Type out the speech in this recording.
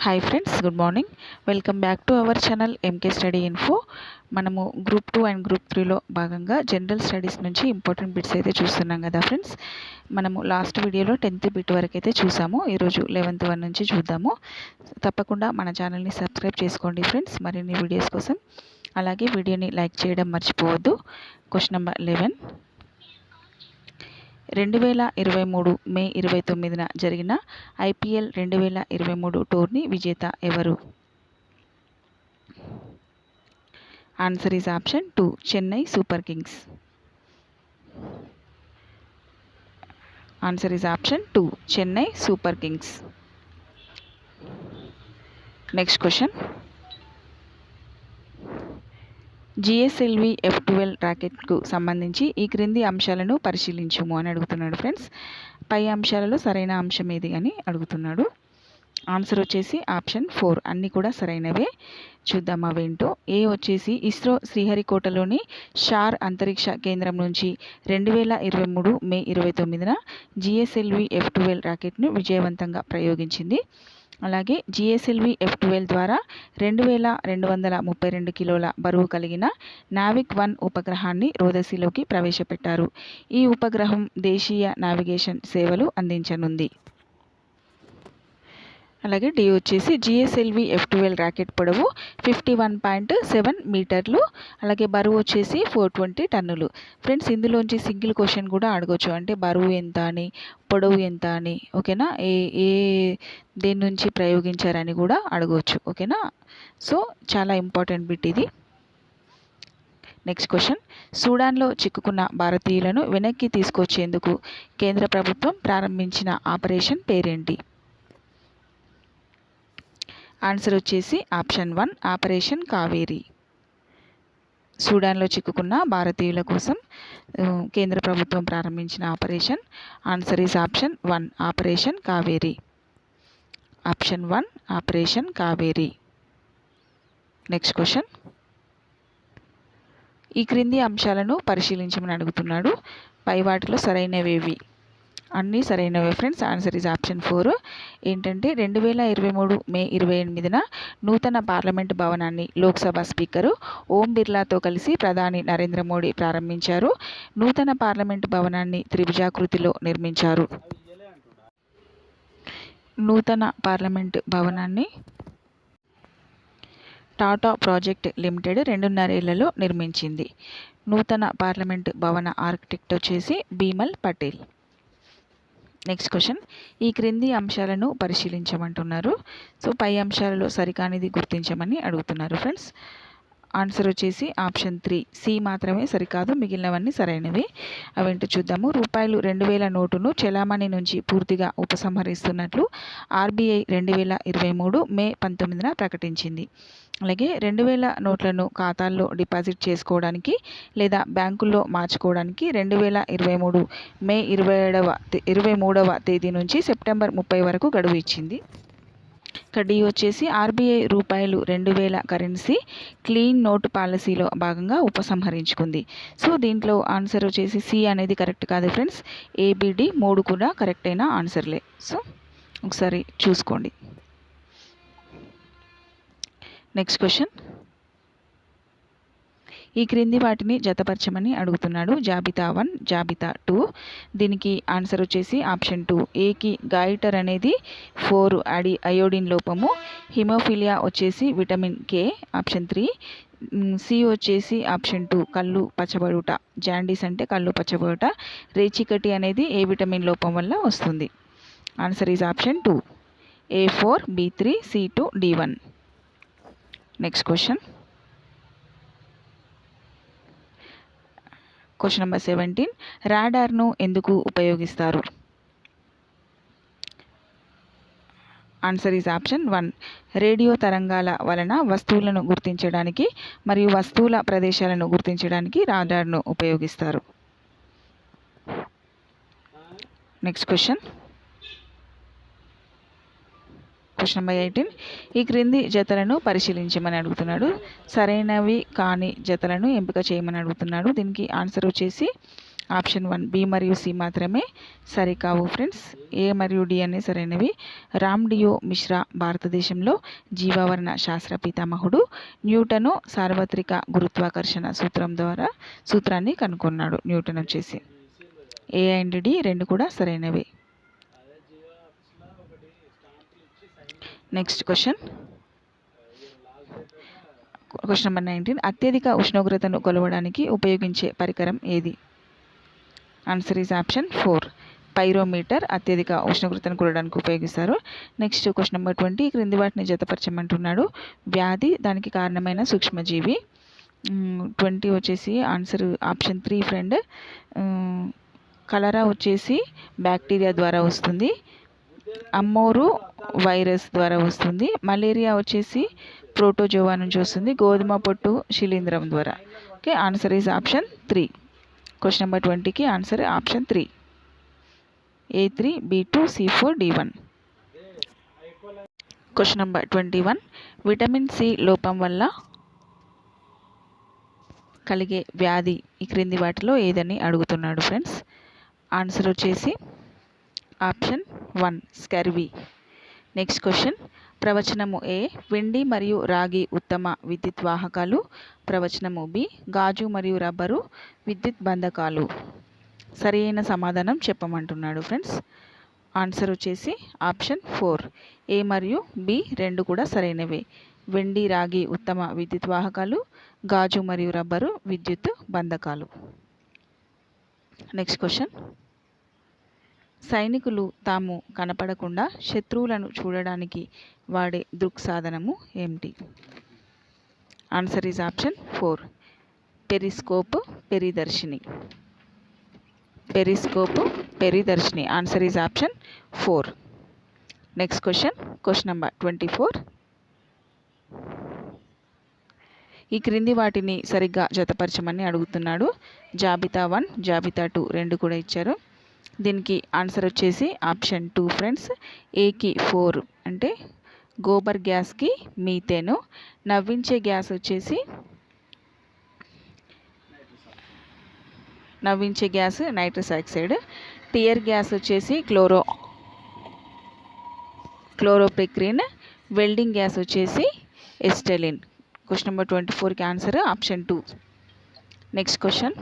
Hi friends, good morning. Welcome back to our channel MK study info. మనము group 2 and group 3లో భాగంగా general studies నుంచి important bits అయితే చూస్తున్నాం కదా ఫ్రెండ్స్. మనము లాస్ట్ వీడియోలో 10th బిట్ వరకు అయితే చూసాము. ఈరోజు 11th వన్ నుంచి చూద్దాము. తప్పకుండా మన ఛానల్ని సబ్స్క్రైబ్ చేసుకోండి ఫ్రెండ్స్, మరిన్ని వీడియోస్ కోసం. అలాగే వీడియోని లైక్ చేయడం మర్చిపోవద్దు. Question number 11. 2023 మే 29న జరిగిన IPL 2023 టోర్నీ విజేత ఎవరు? Answer is option 2, Chennai super Kings. Answer is option 2, Chennai super Kings. Next question. GSLV F12 రాకెట్కు సంబంధించి ఈ క్రింది అంశాలను పరిశీలించుము అని అడుగుతున్నాడు ఫ్రెండ్స్. పై అంశాలలో సరైన అంశం ఏది అని అడుగుతున్నాడు. ఆన్సర్ వచ్చేసి ఆప్షన్ 4, అన్నీ కూడా సరైనవే. చూద్దాం అవేంటో. ఏ వచ్చేసి ఇస్రో శ్రీహరికోటలోని షార్ అంతరిక్ష కేంద్రం నుంచి 2023 మే 29న GSLV F12 రాకెట్ను విజయవంతంగా ప్రయోగించింది. అలాగే GSLV F12 ద్వారా 2232 కిలోల బరువు కలిగిన నావిక్ 1 ఉపగ్రహాన్ని రోదసీలోకి ప్రవేశపెట్టారు. ఈ ఉపగ్రహం దేశీయ నావిగేషన్ సేవలు అందించనుంది. అలాగే డి వచ్చేసి GSLV F12 రాకెట్ పొడవు 51.7 మీటర్లు, అలాగే బరువు వచ్చేసి 420 టన్నులు. ఫ్రెండ్స్, ఇందులోంచి సింగిల్ క్వశ్చన్ కూడా అడగొచ్చు, అంటే బరువు ఎంత అని, పొడవు ఎంత అని, ఓకేనా, ఏ దేని నుంచి ప్రయోగించారని కూడా అడగవచ్చు, ఓకేనా. సో చాలా ఇంపార్టెంట్ బిట్ ఇది. Next question. సూడాన్లో చిక్కుకున్న భారతీయులను వెనక్కి తీసుకొచ్చేందుకు కేంద్ర ప్రభుత్వం ప్రారంభించిన ఆపరేషన్ పేరేంటి? ఆన్సర్ వచ్చేసి ఆప్షన్ 1, ఆపరేషన్ కావేరి. సూడాన్లో చిక్కుకున్న భారతీయుల కోసం కేంద్ర ప్రభుత్వం ప్రారంభించిన operation. Answer is option 1, operation Kaveri. Option 1, operation Kaveri. Next question. ఈ క్రింది అంశాలను పరిశీలించమని అడుగుతున్నాడు. పై వాటిలో సరైనవేవి? అన్నీ సరైనవే ఫ్రెండ్స్. Answer is option 4. ఏంటంటే 2023 మే 28న నూతన పార్లమెంట్ భవనాన్ని లోక్సభ స్పీకరు ఓం బిర్లాతో కలిసి ప్రధాని నరేంద్ర మోడీ ప్రారంభించారు. నూతన పార్లమెంట్ భవనాన్ని త్రిభుజాకృతిలో నిర్మించారు. నూతన పార్లమెంట్ భవనాన్ని టాటా ప్రాజెక్ట్ లిమిటెడ్ 2.5 ఏళ్లలో నిర్మించింది. నూతన పార్లమెంట్ భవన ఆర్కిటెక్ట్ వచ్చేసి బీమల్ పటేల్. Next question. ఈ క్రింది అంశాలను పరిశీలించమంటున్నారు. సో పై అంశాలలో సరికానిది గుర్తించమని అడుగుతున్నారు ఫ్రెండ్స్. ఆన్సర్ వచ్చేసి ఆప్షన్ 3, సి మాత్రమే సరికాదు, మిగిలినవన్నీ సరైనవి. అవేంటో చూద్దాము. రూపాయలు 2000 నోటును చెలామణి నుంచి పూర్తిగా ఉపసంహరిస్తున్నట్లు RBI 2023 మే 19న ప్రకటించింది. అలాగే 2000 నోట్లను ఖాతాల్లో డిపాజిట్ చేసుకోవడానికి లేదా బ్యాంకుల్లో మార్చుకోవడానికి 2023 మే 23వ తేదీ నుంచి సెప్టెంబర్ 30 వరకు గడువు ఇచ్చింది. డి వచ్చేసి RBI రూపాయలు 2000 కరెన్సీ క్లీన్ నోటు పాలసీలో భాగంగా ఉపసంహరించుకుంది. సో దీంట్లో ఆన్సర్ వచ్చేసి సి అనేది కరెక్ట్ కాదు ఫ్రెండ్స్. ABD 3 కూడా కరెక్ట్ అయిన ఆన్సర్లే. సో ఒకసారి చూసుకోండి. Next question. ఈ క్రింది వాటిని జతపరచమని అడుగుతున్నాడు. జాబితా 1, జాబితా 2. దీనికి ఆన్సర్ వచ్చేసి ఆప్షన్ 2. ఏకి గాయిటర్ అనేది 4 అయోడిన్ లోపము. హిమోఫిలియా వచ్చేసి విటమిన్ K, ఆప్షన్ 3. సి వచ్చేసి ఆప్షన్ 2, కళ్ళు పచ్చబడుట. జాండీస్ అంటే కళ్ళు పచ్చబడుట. రేచికటి అనేది ఏ విటమిన్ లోపం వల్ల వస్తుంది? Answer is option 2, A4, B3, C2, D1. Next question. Question number 17. రాడార్ను ఎందుకు ఉపయోగిస్తారు? ఆన్సర్ ఈజ్ ఆప్షన్ 1, రేడియో తరంగాల వలన వస్తువులను గుర్తించడానికి మరియు వస్తువుల ప్రదేశాలను గుర్తించడానికి రాడార్ను ఉపయోగిస్తారు. Next question. Question number 18. ఈ క్రింది జతలను పరిశీలించమని అడుగుతున్నాడు. సరైనవి కాని జతలను ఎంపిక చేయమని అడుగుతున్నాడు. దీనికి ఆన్సర్ వచ్చేసి ఆప్షన్ 1 బి మరియు సి మాత్రమే సరికావు ఫ్రెండ్స్. ఏ మరియు డి అనే సరైనవి. రామ్డియో మిశ్రా భారతదేశంలో జీవావరణ శాస్త్ర పితామహుడు. న్యూటను సార్వత్రిక గురుత్వాకర్షణ సూత్రాన్ని కనుగొన్నాడు. న్యూటన్ వచ్చేసి. ఏ అండ్ డి రెండు కూడా సరైనవి. Next question number 19. అత్యధిక ఉష్ణోగ్రతను కొలవడానికి ఉపయోగించే పరికరం ఏది? Answer is option 4 pyrometer. అత్యధిక ఉష్ణోగ్రతను కొలవడానికి ఉపయోగిస్తారు. Next question number 20. క్రింది వాటిని జతపరచమంటున్నాడు. వ్యాధి దానికి కారణమైన సూక్ష్మజీవి. 20 వచ్చేసి ఆన్సర్ ఆప్షన్ 3 ఫ్రెండ్. కలరా వచ్చేసి బ్యాక్టీరియా ద్వారా వస్తుంది. అమ్మోరు వైరస్ ద్వారా వస్తుంది. మలేరియా వచ్చేసి ప్రోటోజోవా నుంచి వస్తుంది. గోధుమ పొట్టు శిలీంధ్రం ద్వారా. Okay, answer is option 3. Question number 20కి answer option 3. A3 B2 C4 D1. Question number 21. Vitamin C లోపం వల్ల కలిగే వ్యాధి ఈ క్రింది వాటిలో ఏదని అడుగుతున్నాడు ఫ్రెండ్స్. ఆన్సర్ వచ్చేసి ఆప్షన్ 1 స్కర్వీ. నెక్స్ట్ క్వశ్చన్ ప్రవచనము ఏ వెండి మరియు రాగి ఉత్తమ విద్యుత్ వాహకాలు. ప్రవచనము బి గాజు మరియు రబ్బరు విద్యుత్ బంధకాలు. సరి అయిన సమాధానం చెప్పమంటున్నాడు ఫ్రెండ్స్. ఆన్సర్ వచ్చేసి ఆప్షన్ 4 ఏ మరియు బి రెండు కూడా సరైనవే. వెండి రాగి ఉత్తమ విద్యుత్ వాహకాలు. గాజు మరియు రబ్బరు విద్యుత్ బంధకాలు. నెక్స్ట్ క్వశ్చన్ సైనికులు తాము కనపడకుండా శత్రువులను చూడడానికి వాడే దృక్సాధనము ఏమిటి? ఆన్సర్ ఈజ్ ఆప్షన్ 4 పెరిస్కోప్ పెరిదర్శిని. పెరిదర్శిని. Answer is option 4. Next question number 24. ఈ క్రింది వాటిని సరిగ్గా జతపరచమని అడుగుతున్నాడు. జాబితా 1 జాబితా 2 రెండు కూడా ఇచ్చారు. దీనికి ఆన్సర్ వచ్చేసి ఆప్షన్ 2 ఫ్రెండ్స్. ఏకి 4 అంటే గోబర్ గ్యాస్కి మీథేను. నవ్వించే గ్యాస్ వచ్చేసి నైట్రస్ ఆక్సైడ్. టియర్ గ్యాస్ వచ్చేసి క్లోరోపెక్రిన్. వెల్డింగ్ గ్యాస్ వచ్చేసి ఎస్టెలిన్. క్వశ్చన్ నెంబర్ 24కి ఆన్సర్ ఆప్షన్ 2. Next question